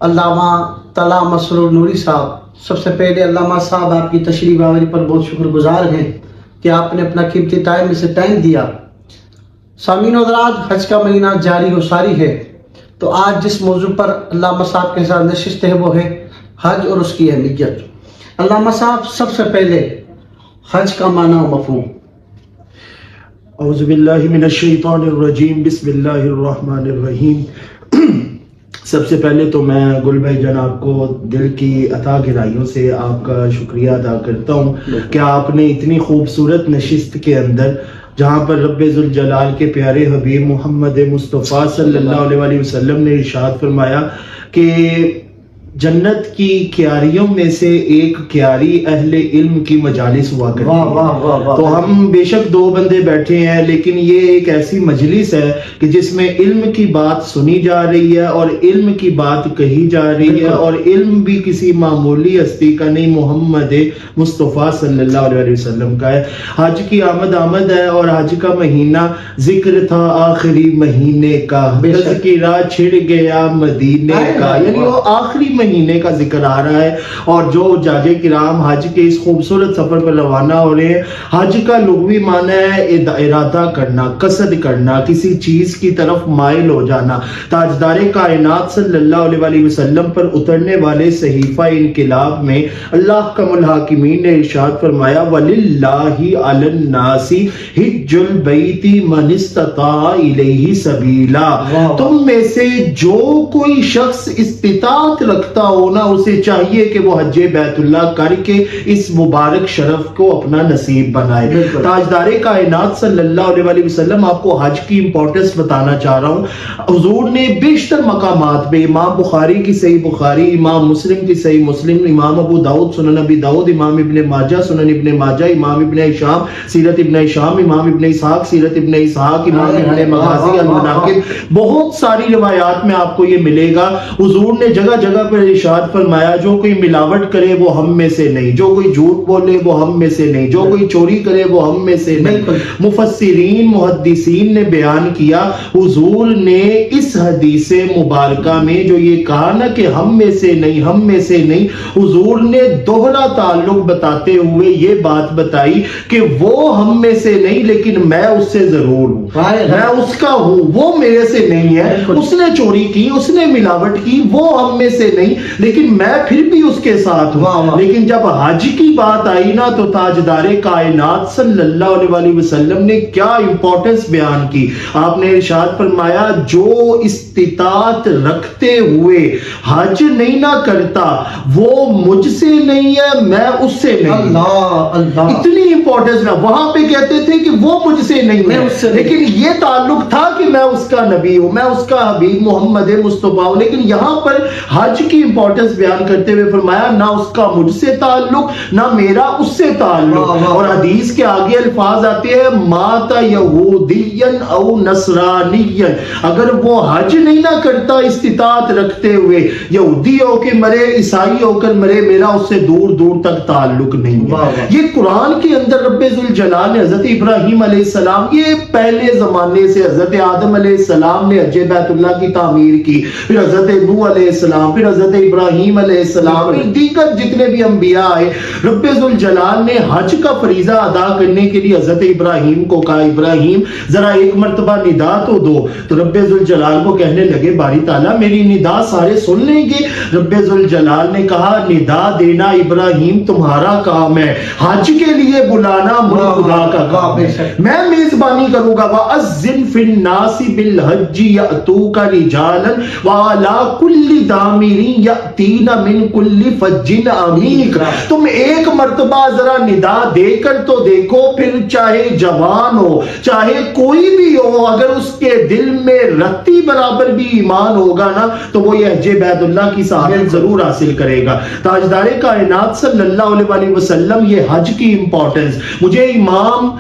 علامہ طلعہ مسرور نوری صاحب، سب سے پہلے علامہ صاحب آپ کی تشریف آوری پر بہت شکر گزار ہیں کہ آپ نے اپنا قیمتی ٹائم میں سے ٹائم دیا۔ سامعین حضرات، حج کا مہینہ جاری و ساری ہے، تو آج جس موضوع پر علامہ صاحب کے ساتھ نشست ہے وہ ہے حج اور اس کی اہمیت۔ علامہ صاحب، سب سے پہلے حج کا معنی و مفہوم۔ اعوذ باللہ من الشیطان الرجیم، بسم اللہ الرحمن الرحیم۔ سب سے پہلے تو میں گل بھائی جناب کو دل کی عطا گہرائیوں سے آپ کا شکریہ ادا کرتا ہوں کہ آپ نے اتنی خوبصورت نشست کے اندر، جہاں پر رب ذوالجلال کے پیارے حبیب محمد مصطفیٰ صلی اللہ علیہ وآلہ وسلم نے ارشاد فرمایا کہ جنت کی کیاریوں میں سے ایک کیاری اہل علم کی مجالس ہوا کرتی ہے۔ تو ہم بے شک دو بندے بیٹھے ہیں، لیکن یہ ایک ایسی مجلس ہے کہ جس میں علم کی بات سنی جا رہی ہے اور علم کی بات کہی جا رہی ہے، اور علم بھی کسی معمولی ہستی کا نہیں، محمد مصطفیٰ صلی اللہ علیہ وسلم کا ہے۔ حج کی آمد ہے اور حج کا مہینہ ذکر تھا آخری مہینے کا، تذکرہ چھڑ گیا مدینے کا، یعنی وہ آخری مہینے کا ذکر آ رہا ہے۔ اور جو حجاج کرام حج کے اس خوبصورت سفر پر روانہ ہو رہے ہیں، حج کا لغوی معنی ہے ارادہ کرنا، قصد کرنا، کسی چیز کی طرف مائل ہو جانا۔ تاجدار کائنات صلی اللہ علیہ وآلہ وسلم پر اترنے والے صحیفہ انقلاب میں اللہ کا الحاکمین نے ارشاد فرمایا وَلِلَّهِ عَلَى النَّاسِ حِجُّ الْبَيْتِ مَنِ اسْتَطَاعَ إِلَيْهِ سَبِيلًا۔ تم میں سے جو کوئی شخص استطاعت رکھتا ہو نا، اسے چاہیے کہ وہ حج بیت اللہ کر کے اس مبارک شرف کو اپنا نصیب بنائے۔ تاجدار کائنات صلی اللہ علیہ وآلہ وسلم، آپ کو حج کی امپورٹنس بتانا چاہ رہا ہوں۔ حضور نے بیشتر مقامات پہ، امام بخاری کی صحیح بخاری، امام مسلم کی صحیح مسلم، امام ابو داؤد سنن ابی داؤد، امام ابن ماجہ سنن ابن ماجہ، امام ابن ہشام سیرت ابن ہشام، امام ابن اسحاق سیرت ابن اسحاق، امام ابن مغازی المناقب، بہت ساری روایات میں آپ کو یہ ملے گا۔ حضور نے جگہ جگہ پر ارشاد فرمایا جو کوئی ملاوٹ کرے وہ ہم میں سے نہیں، جو کوئی جھوٹ بولے وہ ہم میں سے نہیں، جو کوئی چوری کرے وہ ہم میں سے نہیں۔ مفسرین محدثین نے بیان کیا، حضور نے اس حدیث مبارکہ میں جو یہ کہا نا کہ ہم میں سے نہیں، ہم میں سے نہیں، حضور نے دوہرا تعلق بتاتے ہوئے یہ بات بتائی کہ وہ ہم میں سے نہیں، لیکن میں اس سے ضرور ہوں، میں اس کا ہوں، وہ میرے سے نہیں ہے۔ اس نے چوری کی، اس نے ملاوٹ کی، وہ ہم میں سے نہیں، لیکن میں پھر بھی اس کے ساتھ ہوں۔ لیکن جب حج کی بات آئی نا، تو تاجدار کائنات صلی اللہ علیہ وآلہ وسلم نے کیا امپورٹنس بیان کی۔ آپ نے ارشاد فرمایا جو استطاعت رکھتے ہوئے حج نہیں نہ کرتا وہ مجھ سے نہیں ہے، میں اس سے نہیں۔ اللہ، اتنی امپورٹنس نہ، وہاں پہ کہتے تھے کہ وہ مجھ سے نہیں ہے، لیکن یہ تعلق تھا کہ میں اس کا نبی ہوں، میں اس کا حبیب محمد مصطفیٰ ہوں۔ لیکن یہاں پر حج کی امپورٹنس بیان کرتے ہوئے فرمایا نہ اس کا مجھ سے تعلق، نہ میرا اس سے تعلق۔ اور حدیث کے آگے الفاظ آتے ہیں مات یہودین او نصرانین، اگر وہ حج نہیں نہ کرتا استطاعت رکھتے ہوئے، یہودی ہو کے مرے، عیسائی ہو کر مرے، میرا اس سے دور دور تک تعلق نہیں ہے۔ یہ قرآن کے اندر رب ذوالجلال نے حضرت ابراہیم علیہ السلام، یہ پہلے زمانے سے حضرت آدم علیہ السلام نے حج بیت اللہ کی تعمیر کی، پھر حضرت نوح علیہ السلام، پھر حضرت ابراہیم علیہ السلام، پھر دیگر جتنے بھی انبیاء آئے، رب ذوالجلال نے حج کا فریضہ ادا کرنے کے لیے حضرت ابراہیم کو کہا ابراہیم ذرا ایک مرتبہ ندا تو دو۔ تو رب ذوالجلال کو کہنے لگے باری تعالیٰ میری ندا سارے سن لیں گے؟ رب ذوالجلال نے کہا ندا دینا ابراہیم تمہارا کام ہے، حج کے لیے بلانا مجھ خدا کا کام ہے، میں میزبانی کروں گا۔ وَأَذِّن فِي النَّاسِ بِالْحَجِّ يَأْتُوكَ رِجَالًا وَعَلَىٰ كُلِّ ضَامِرٍ يَأْتِينَ مِنْ كُلِّ فَجٍّ عَمِيقٍ۔ تم ایک مرتبہ ذرا ندا دے کر تو دیکھو، پھر چاہے جوان ہو چاہے کوئی بھی ہو، اگر اس کے دل میں رتی برابر بھی ایمان ہوگا نا تو وہ یہ حج بیت اللہ کی سعادت ضرور حاصل کرے گا۔ تاجدار کائنات صلی اللہ علیہ وسلم، یہ حج کی امپورٹنس، مجھے امام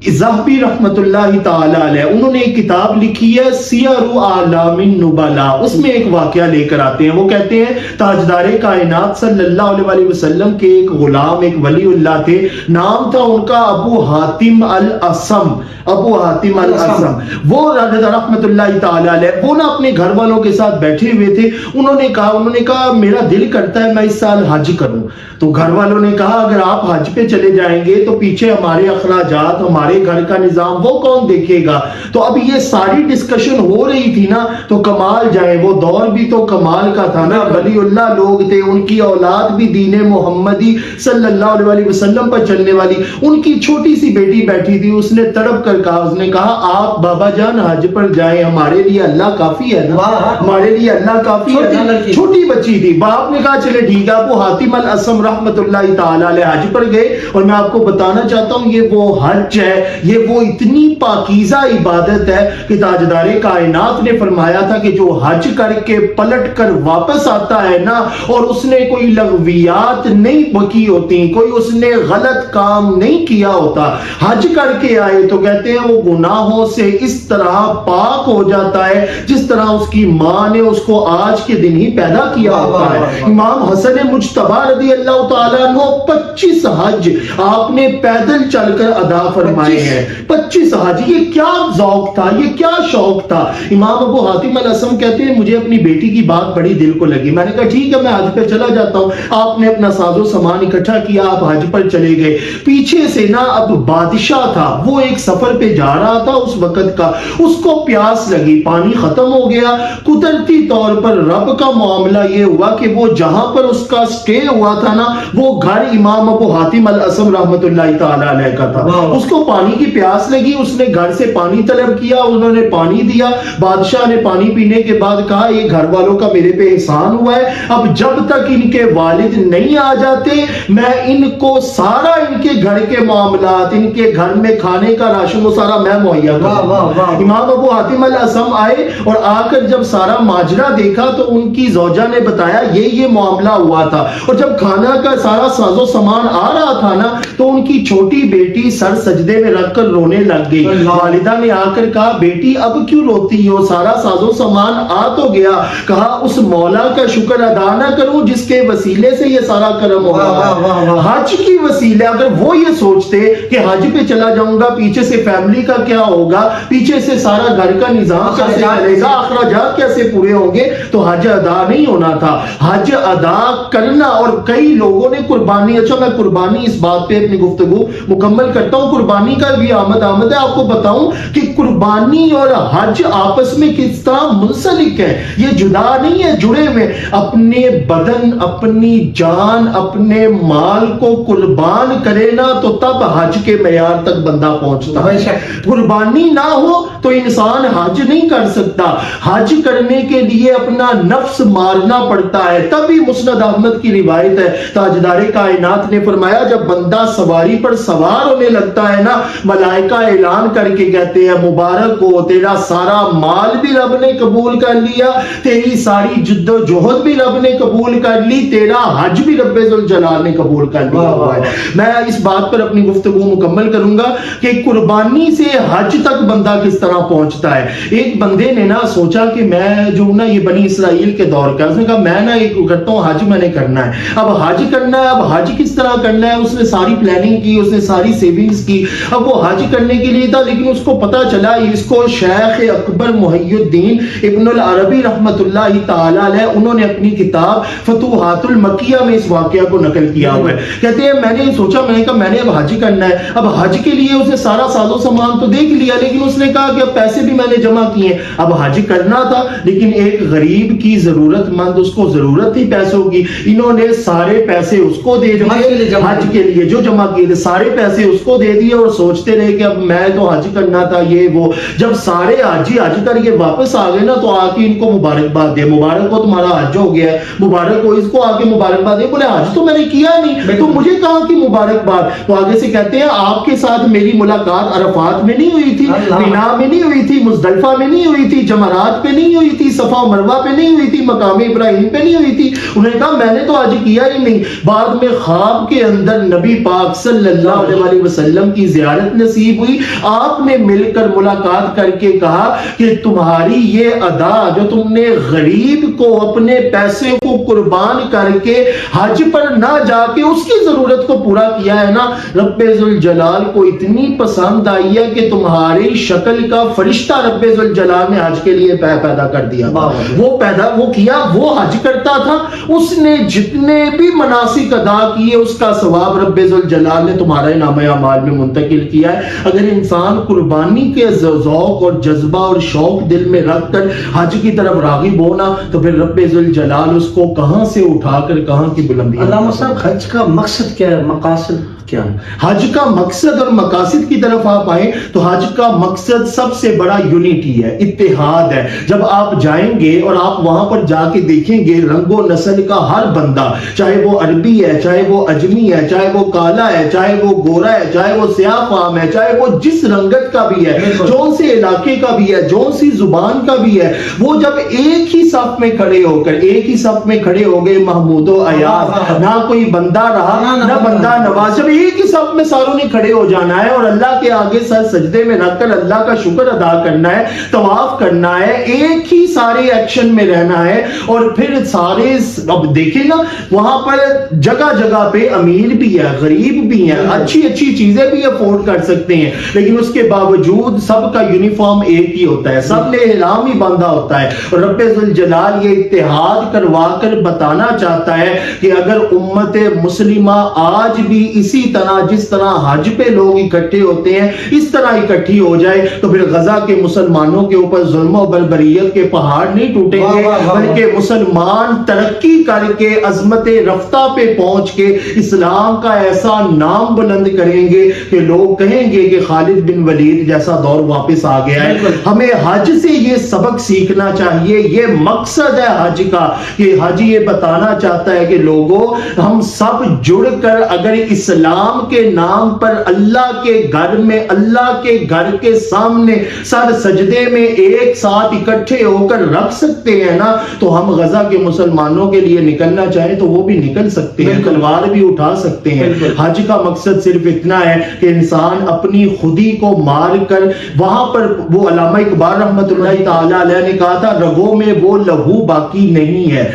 ذہبی رحمت اللہ تعالی علیہ انہوں نے ایک کتاب لکھی ہے سیر اعلام النبلاء، اس میں ایک واقعہ لے کر آتے ہیں. وہ کہتے ہیں تاجدار کائنات صلی اللہ علیہ وسلم کے ایک غلام، ایک ولی اللہ تھے، نام تھا ان کا ابو حاتم الاسم. ابو حاتم الاسم وہ رحمت اللہ تعالی علیہ وہ نا اپنے گھر والوں کے ساتھ بیٹھے ہوئے تھے. انہوں نے کہا میرا دل کرتا ہے میں اس سال حج کروں. تو گھر والوں نے کہا اگر آپ حج پہ چلے جائیں گے تو پیچھے ہمارے اخراجات، ہمارے گھر کا نظام وہ کون دیکھے گا. تو اب یہ ساری ڈسکشن ہو رہی تھی نا، تو کمال جائے وہ دور بھی تو کمال کا تھا نا، ولی اللہ لوگ تھے، ان کی اولاد بھی دین محمدی صلی اللہ علیہ وسلم پر چلنے والی. ان کی چھوٹی سی بیٹی بیٹھی تھی، اس نے تڑپ کر کہا، اس نے کہا آپ بابا جان حج پر جائیں، ہمارے لیے اللہ کافی ہے نا، ہمارے لیے اللہ کافی ہے. چھوٹی بچی تھی. باپ نے کہا چلے ٹھیک ہے. ابو حاتم الاسم رحمت اللہ تعالی علیہ حج پر گئے. اور میں آپ کو بتانا چاہتا ہوں یہ وہ حج ہے، یہ وہ اتنی پاکیزہ عبادت ہے کہ تاجدار کائنات نے فرمایا تھا کہ جو حج کر کے پلٹ کر واپس آتا ہے نا، اور اس نے کوئی لغویات نہیں کی ہوتی، کوئی اس نے غلط کام نہیں کیا ہوتا، حج کر کے آئے تو کہتے ہیں وہ گناہوں سے اس طرح پاک ہو جاتا ہے جس طرح اس کی ماں نے اس کو آج کے دن ہی پیدا کیا ہوتا ہے. امام حسن مجتبی رضی اللہ تعالیٰ عنہ 25 حج آپ نے پیدل چل کر ادا فرمائے ہیں. 25 حج. یہ کیا ذوق تھا، یہ کیا شوق تھا. امام ابو حاتم الاسم کہتے ہیں مجھے اپنی بیٹی کی بات بڑی دل کو لگی. میں نے کہا ٹھیک ہے میں حج پہ چلا جاتا ہوں. آپ نے اپنا ساز و سامان اکٹھا کیا، آپ حج پر چلے گئے. پیچھے سے نا اب بادشاہ تھا، وہ ایک سفر پہ جا رہا تھا اس وقت کا، اس کو پیاس لگی، پانی ختم ہو گیا. قدرتی طور پر رب کا معاملہ یہ ہوا کہ وہ جہاں پر اس کا سٹے ہوا تھا نا، وہ گھر امام ابو حاتم الاسم رحمت اللہ تعالی علیہ کا تھا. اس کو پانی کی پیاس لگی، اس نے گھر سے پانی طلب کیا، انہوں نے پانی دیا. بادشاہ نے پانی پینے کے بعد کہا یہ گھر والوں کا میرے پہ احسان ہوا ہے، اب جب تک ان کے والد نہیں آ جاتے میں ان کو سارا ان کے گھر کے معاملات، ان کے گھر میں کھانے کا راشن وہ سارا میں مہیا کروں. امام ابو حاتم الاسم آئے اور آ کر جب سارا ماجرا دیکھا تو ان کی زوجہ نے بتایا یہ معاملہ ہوا تھا. اور جب کھانا کا سارا ساز و سامان آ رہا تھا نا تو ان کی چھوٹی بیٹی سر سجدے میں رکھ کر رونے لگ گئی. والدہ نے آ کر کہا بیٹی اب کیوں روتی ہو، سارا ساز و سامان آ تو گیا. کہا اس مولا کا شکر ادا نہ کروں جس کے وسیلے سے یہ سارا کرم ہو رہا ہے. حج کی وسیلے اگر وہ یہ سوچتے کہ حج پہ چلا جاؤں گا، پیچھے سے فیملی کا کیا ہوگا، پیچھے سے سارا گھر کا نظام کیسے چلے گا، اخراجات کیسے پورے ہوں گے، تو حج ادا نہیں ہونا تھا. حج ادا کرنا. اور کئی لوگوں نے قربانی، اچھا میں قربانی اس بات پہ اپنی گفتگو مکمل کرتا ہوں، قربانی کا بھی آمد ہے. آپ کو بتاؤں کہ قربانی اور حج آپس میں کس طرح منسلک ہے، یہ جدا نہیں ہے، جڑے ہوئے. اپنے بدن، اپنی جان، اپنے مال کو قربان کرے نا تو تب حج کے معیار تک بندہ پہنچتا ہے. قربانی نہ ہو تو انسان حج نہیں کر سکتا. حج کرنے کے لیے اپنا نفس مارنا پڑتا ہے. تبھی مسند احمد کی روایت ہے، تاجدار کائنات نے فرمایا جب بندہ سواری پر سوار ہونے لگتا ہے نا، ملائکہ اعلان کر کے کہتے ہیں مبارک ہو، تیرا سارا مال بھی رب نے قبول کر لیا، تیری ساری جد و جہد بھی رب نے قبول کر لی، تیرا حج بھی رب ذوالجلال نے قبول کر لیا ہوا ہے. میں اس بات پر اپنی گفتگو مکمل کروں گا کہ قربانی سے حج تک بندہ کس طرح پہنچتا ہے. ایک بندے نے نا سوچا کہ میں جو نا یہ بنی اسرائیل کے دور کا، اس نے کہا میں نا ایک کرتا ہوں حج میں نے کرنا ہے. اب حج کرنا ہے، اب حج کس طرح کرنا ہے، اس نے ساری پلاننگ کی، اس نے ساری سیونگز کی. اب وہ حج کرنے کے لیے تھا لیکن اس کو پتا چلا اس کو شیخ اکبر محی الدین ابن العربی رحمت اللہ تعالی علیہ انہوں نے اپنی کتاب فتوحات المکیہ میں اس واقعہ کو نقل کیا ہوا ہے. کہتے ہیں میں نے سوچا، میں نے کہا میں نے اب حج کرنا ہے. اب حج کے لیے اس نے سارا ساز و سامان تو دیکھ لیا لیکن اس نے کہا کہ اب پیسے بھی میں نے جمع کیے. اب حج کرنا تھا لیکن ایک غریب کی ضرورت مند، اس کو ضرورت تھی پیسوں کی. انہوں نے سارے پیسے اس کو دے دیے حج کے لیے جو جمع کیے تھے، سارے پیسے اس کو دے دیے اور سوچتے رہے کہ اب میں تو حج کرنا تھا یہ وہ. جب سارے حاجی حج کر کے واپس آ گئے نا تو آ کے ان کو مبارکباد دے، مبارک ہو تمہارا حج ہو گیا ہے، مبارک ہو. اس کو آ کے مبارکباد دے. بولے حج تو میں نے کیا نہیں، تو مجھے کہاں کی مبارکباد. تو آگے سے کہتے ہیں آپ کے ساتھ میری ملاقات عرفات میں نہیں ہوئی تھی، مینا میں نہیں ہوئی تھی، مزدلفہ میں نہیں ہوئی تھی، جمرات پہ نہیں ہوئی تھی، صفا و مروہ پہ نہیں ہوئی تھی، مقام ابراہیم پہ نہیں ہوئی تھی. انہوں نے کہا میں نے تو حج کیا ہی نہیں. بعد میں خواب کے اندر نبی پاک صلی اللہ علیہ وسلم کی زیارت زیارت نصیب ہوئی، آپ نے مل کر ملاقات کر کے کہا کہ تمہاری یہ ادا جو تم نے غریب کو اپنے پیسے کو قربان کر کے حج پر نہ جا کے اس کی ضرورت کو پورا کیا ہے نا، رب ذوالجلال کو اتنی پسند آئی ہے کہ تمہاری شکل کا فرشتہ رب ذوالجلال نے حج کے لیے پیدا کر دیا، وہ کیا، وہ حج کرتا تھا، اس نے جتنے بھی مناسک ادا کیے اس کا ثواب رب ذوالجلال نے تمہارے نامہ اعمال میں منتقل کیا ہے۔ اگر انسان قربانی کے ذوق اور جذبہ اور شوق دل میں رکھ کر حج کی طرف راغب ہونا تو پھر رب ذوالجلال اس کو کہاں سے اٹھا کر کہاں کی بلندی۔ علامہ صاحب حج کا مقصد کیا ہے، مقاصد کیا ہے؟ حج کا مقصد اور مقاصد کی طرف آپ آئیں تو حج کا مقصد سب سے بڑا یونیٹی ہے، اتحاد ہے۔ جب آپ جائیں گے اور آپ وہاں پر جا کے دیکھیں گے رنگ و نسل کا ہر بندہ، چاہے وہ عربی ہے، چاہے وہ اجمی ہے، چاہے وہ کالا ہے، چاہے وہ گورا ہے، چاہے وہ سیاہ فام ہے، چاہے وہ جس رنگت کا بھی ہے، جون سے علاقے کا بھی ہے، جون سی زبان کا بھی ہے، وہ جب ایک ہی صف میں کھڑے ہو کر ایک ہی صف میں کھڑے ہو گئے محمود و ایاز، نہ کوئی بندہ رہا نہ بندہ نواز، جب ایک ہی صف میں ساروں نے کھڑے ہو جانا ہے اور اللہ کے آگے سر سجدے میں رکھ کر اللہ کا شکر ادا کرنا ہے، طواف کرنا ہے، ایک ہی سارے ایکشن میں رہنا ہے، اور پھر سارے اب دیکھیں نا وہاں پر جگہ جگہ پہ امیر بھی ہے، غریب بھی ہیں، اچھی اچھی چیزیں بھی افورڈ کر سکتے ہیں، لیکن اس کے باوجود سب کا یونیفارم ایک ہی ہوتا ہے، سب نے احرام ہی باندھا ہوتا ہے، اور رب ذوالجلال یہ اتحاد کروا کر بتانا چاہتا ہے کہ اگر امت مسلمہ آج بھی اسی طرح جس طرح حج پہ لوگ اکٹھے ہوتے ہیں اس طرح اکٹھی ہو جائے تو پھر غزہ کے مسلمانوں کے اوپر ظلم و بربریت کے پہاڑ نہیں ٹوٹیں گے، بلکہ مسلمان ترقی کر کے عظمت رفتہ پہ پہنچ کے اسلام کا ایسا نام بلند کریں گے کہ لوگ کہیں گے کہ خالد بن ولید جیسا دور واپس آ گیا ہے۔ ہمیں حج سے یہ سبق سیکھنا چاہیے، یہ مقصد ہے حج کا کہ حج یہ بتانا چاہتا ہے کہ لوگوں ہم سب جڑ کر اگر اسلام کے نام پر اللہ کے گھر میں اللہ کے گھر کے سامنے سر سجدے میں ایک ساتھ اکٹھے ہو کر رکھ سکتے ہیں نا، تو ہم غزہ کے مسلمانوں کے لیے نکلنا چاہیں تو وہ بھی نکل سکتے ہیں، تلوار بھی اٹھا سکتے ہیں۔ حج کا مقصد صرف اتنا ہے کہ انسان اپنی خودی کو مار کر وہاں پر، وہ علامہ اقبال رحمت اللہ تعالی علیہ نے کہا تھا رگوں میں وہ لہو باقی نہیں ہے،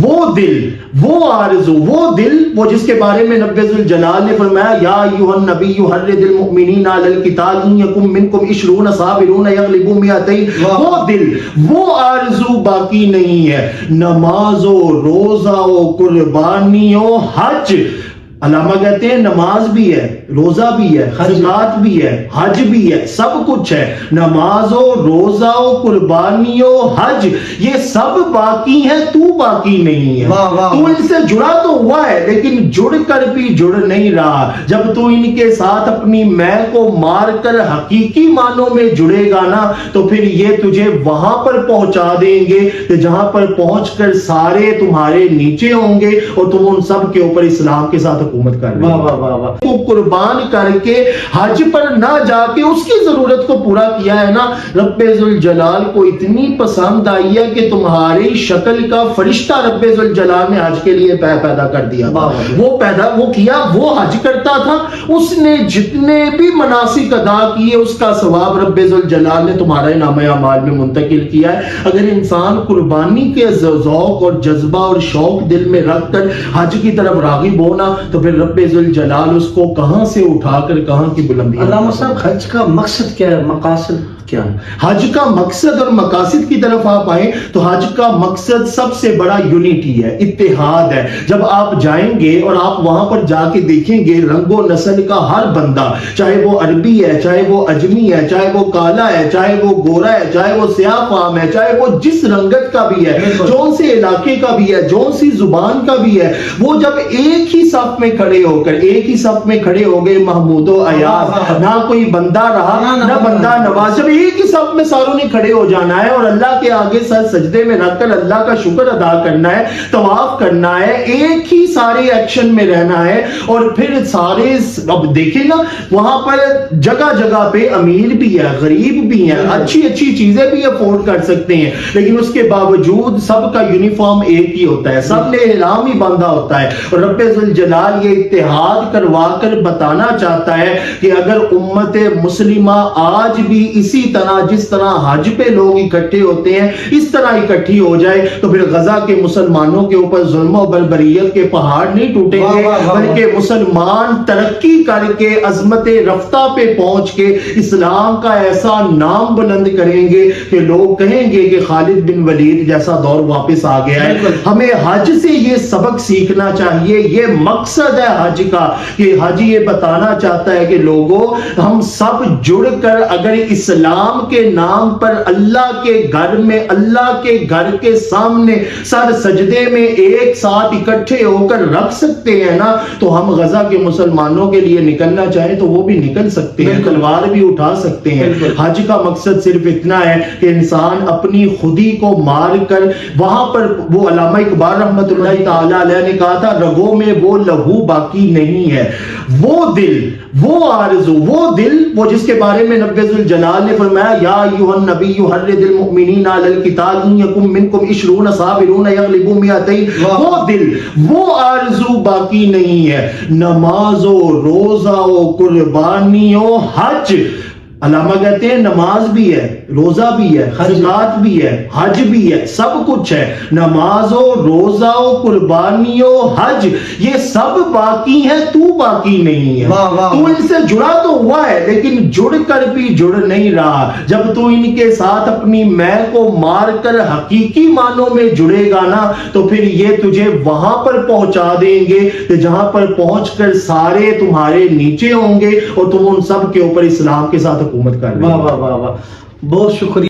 وہ دل، وہ آرزو، وہ دل، وہ جس کے بارے میں رب ذوالجلال نے فرمایا یا ایھا النبی حرض المؤمنین علی القتال ان یکن منکم 20 صابرون یغلبوا 200، وہ دل، وہ آرزو باقی نہیں ہے۔ نماز و روزہ و قربانی و حج، علامہ کہتے ہیں نماز بھی ہے، روزہ بھی ہے، زکات بھی ہے، حج بھی ہے، سب کچھ ہے۔ نماز و روزہ و قربانی و حج یہ سب باقی ہیں، تو باقی نہیں ہے۔ تو ان سے جڑا تو ہوا ہے لیکن جڑ کر بھی جڑ نہیں رہا۔ جب تو ان کے ساتھ اپنی میں کو مار کر حقیقی معنوں میں جڑے گا نا تو پھر یہ تجھے وہاں پر پہنچا دیں گے کہ جہاں پر پہنچ کر سارے تمہارے نیچے ہوں گے اور تم ان سب کے اوپر اسلام کے ساتھ حکومت کر رہے ہیں۔ کو قربان کر کے حج پر نہ جا کے اس کی ضرورت کو پورا کیا ہے نا، رب ذوالجلال کو اتنی پسند آئی ہے کہ تمہاری شکل کا فرشتہ رب ذوالجلال نے حج کے لیے پیدا کر دیا، وہ کیا، وہ حج کرتا تھا، اس نے جتنے بھی مناسک ادا کیے اس کا ثواب رب ذوالجلال نے تمہارے نامہ اعمال میں منتقل کیا ہے۔ اگر انسان قربانی کے ذوق اور جذبہ اور شوق دل میں رکھ کر حج کی طرف راغب ہونا تو پھر رب ذوالجلال اس کو کہاں سے اٹھا کر کہاں کی بلندی۔ علامہ صاحب حج کا مقصد کیا ہے، مقاصد کیا ہے؟ حج کا مقصد اور مقاصد کی طرف آپ آئیں تو حج کا مقصد سب سے بڑا یونیٹی ہے، اتحاد ہے۔ جب آپ جائیں گے اور آپ وہاں پر جا کے دیکھیں گے رنگ و نسل کا ہر بندہ، چاہے وہ عربی ہے، چاہے وہ اجمی ہے، چاہے وہ کالا ہے، چاہے وہ گورا ہے، چاہے وہ سیاہ فام ہے، چاہے وہ جس رنگت کا بھی ہے، جون سے علاقے کا بھی ہے، جون سی زبان کا بھی ہے، وہ جب ایک ہی صف میں کھڑے ہو کر ایک ہی صف میں کھڑے ہو گئے محمود و ایاز، نہ کوئی بندہ رہا نہ بندہ نواز، جب ایک ہی صف میں ساروں نے کھڑے ہو جانا ہے اور اللہ کے آگے سر سجدے میں رکھ کر اللہ کا شکر ادا کرنا ہے, طواف کرنا ہے, ایک ہی سارے ایکشن میں رہنا ہے. اور پھر سارے اب دیکھیں نا وہاں پر جگہ جگہ پہ امیر بھی ہے, غریب بھی ہیں, اچھی اچھی چیزیں بھی افورڈ کر سکتے ہیں, لیکن اس کے باوجود سب کا یونیفارم ایک ہی ہوتا ہے, سب نے احرام ہی باندھا ہوتا ہے. اور رب ذوالجلال یہ اتحاد کروا کر بتانا چاہتا ہے کہ اگر امت مسلمہ آج بھی اسی طرح جس طرح حج پہ لوگ اکٹھے ہوتے ہیں اس طرح اکٹھی ہو جائے تو پھر غزہ کے مسلمانوں کے اوپر ظلم و بربریت کے پہاڑ نہیں ٹوٹیں گے, بلکہ مسلمان ترقی کر کے عظمت رفتہ پہ پہنچ کے اسلام کا ایسا نام بلند کریں گے کہ لوگ کہیں گے کہ خالد بن ولید جیسا دور واپس آ گیا ہے. ہمیں حج سے یہ سبق سیکھنا چاہیے, یہ مقصد ہے حج کا کہ حج یہ بتانا چاہتا ہے کہ لوگوں ہم سب جڑ کر اگر اسلام کے نام پر اللہ کے گھر میں اللہ کے گھر کے سامنے سر سجدے میں ایک ساتھ اکٹھے ہو کر رکھ سکتے ہیں نا, تو ہم غزہ کے مسلمانوں کے لیے نکلنا چاہیں تو وہ بھی نکل سکتے ہیں, تلوار بھی اٹھا سکتے ہیں. حج کا مقصد صرف اتنا ہے کہ انسان اپنی خودی کو مار کر وہاں پر, وہ علامہ اقبال رحمت اللہ تعالی علیہ نے کہا تھا رگوں میں وہ لہو باقی نہیں ہے, وہ دل, وہ آرزو, وہ دل, وہ جس کے بارے میں رب ذوالجلال نے فرمایا یا ایھا النبی حرض المؤمنین علی القتال ان یکن منکم 20 صابرون یغلبوا 200, وہ دل, وہ آرزو باقی نہیں ہے. نماز و روزہ و قربانی و حج, علامہ کہتے ہیں نماز بھی ہے, روزہ بھی ہے, زکات بھی ہے, حج بھی ہے, سب کچھ ہے. نماز و روزہ و قربانی و حج یہ سب باقی ہیں, تو باقی نہیں ہے. تو ان سے جڑا تو ہوا ہے لیکن جڑ کر بھی جڑ نہیں رہا. جب تو ان کے ساتھ اپنی میں کو مار کر حقیقی معنوں میں جڑے گا نا تو پھر یہ تجھے وہاں پر پہنچا دیں گے کہ جہاں پر پہنچ کر سارے تمہارے نیچے ہوں گے اور تم ان سب کے اوپر اسلام کے ساتھ حکومت کر رہے ہیں. واہ واہ واہ واہ, بہت شکریہ.